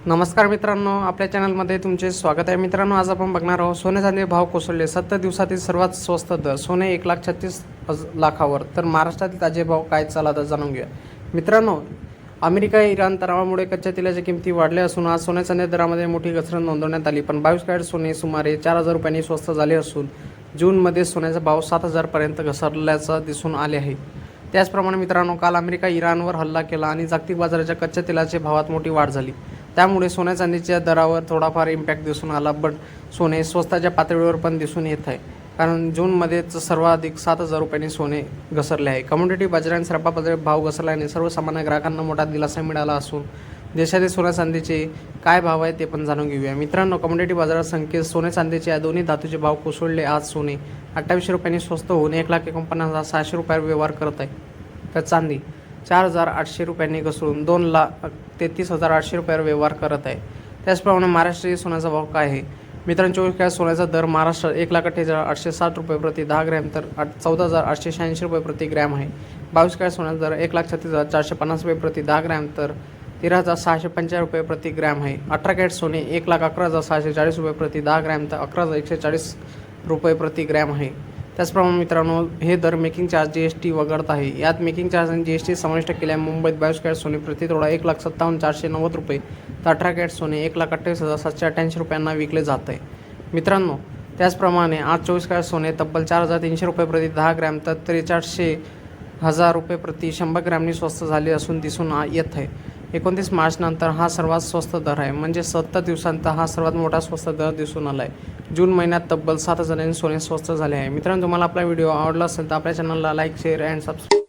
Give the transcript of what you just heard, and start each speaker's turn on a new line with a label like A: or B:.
A: नमस्कार मित्रांनो, आपल्या चॅनलमध्ये तुमचे स्वागत आहे। मित्रांनो, आज आपण बघणार आहोत सोने चांदी भाव कोसळले 70 दिवसातील सर्वात स्वस्त दर सोने 1,36,00,000वर। तर महाराष्ट्रातील ताजे भाव काय चालतात जाणून घेऊया। मित्रांनो, अमेरिका इराण तणावामुळे कच्च्या तेलाच्या किमती वाढल्या असून आज सोने चांदी दरामध्ये मोठी घसरण नोंदवण्यात आली। पण 22 कॅरेट सोने सुमारे 4,000 रुपयांनी स्वस्त झाले असून जूनमध्ये सोन्याचा भाव 7,000 पर्यंत घसरल्याचं दिसून आले आहे। त्याचप्रमाणे मित्रांनो, काल अमेरिका इराणवर हल्ला केला आणि जागतिक बाजाराच्या कच्च्या तेलाच्या भावात मोठी वाढ झाली। त्यामुळे सोन्या चांदीच्या दरावर थोडाफार इम्पॅक्ट दिसून आला, पण सोने स्वस्ताच्या पातळीवर पण दिसून येत आहे, कारण जूनमध्येच सर्वाधिक 7,000 रुपयांनी सोने घसरले आहे। कमोडिटी बाजारात सर्वसाधारण भाव घसरल्याने सर्वसामान्य ग्राहकांना मोठा दिलासा मिळाला असून देशातील सोन्या चांदीचे काय भाव आहे ते पण जाणून घेऊया। मित्रांनो, कमोडिटी बाजारात संकेत सोने चांदीचे या दोन्ही धातूचे भाव कोसळले। आज सोने 2800 रुपयांनी स्वस्त होऊन 1,49,600 रुपयावर व्यवहार करत आहे, तर चांदी 4,800 रुपयांनी घसरून 2,33,800 रुपयावर व्यवहार करत आहे। त्याचप्रमाणे महाराष्ट्रीय सोन्याचा भाव काय आहे? मित्रांनो, 24 कॅरेट सोन्याचा दर महाराष्ट्रात 1,48,860 रुपये प्रति 10 ग्रॅम तर 14,886 रुपये प्रति ग्रॅम आहे। 22 कॅरेट सोन्याचा दर 1,36,450 रुपये प्रति 10 ग्रॅम तर 13,650 रुपये प्रति ग्रॅम आहे। 18 कॅरेट सोने 1,11,640 रुपये प्रति 10 ग्रॅम तर 11,140 रुपये प्रति ग्रॅम आहे। त्याचप्रमाणे मित्रांनो, हे दर मेकिंग चार्ज GST वगळत आहे। यात मेकिंग चार्ज आणि GST समाविष्ट केल्याने मुंबईत 22 कॅरेट सोने प्रति तोडा 1,57,490 रुपये तर 18 कॅरेट सोने 1,28,788 रुपयांना विकले जात आहे। मित्रांनो, त्याचप्रमाणे आज 24 कॅरेट सोने तब्बल 4,300 रुपये प्रति 10 ग्रॅम तर 43,000 रुपये प्रति 100 ग्रॅमनी स्वस्त झाले असून दिसून येत आहे। 29 मार्च नंतर हा सर्वात स्वस्त दर आहे, म्हणजे 70 दिवसांत हा सर्वात मोठा स्वस्त दर दिसून आला आहे। जून महिन्यात तब्बल 7,000 सोने स्वस्त झाले आहे। मित्रांनो, तुम्हाला आपला व्हिडिओ आवडला असेल तर आपल्या चॅनलला लाईक, शेअर अँड सबस्क्राईब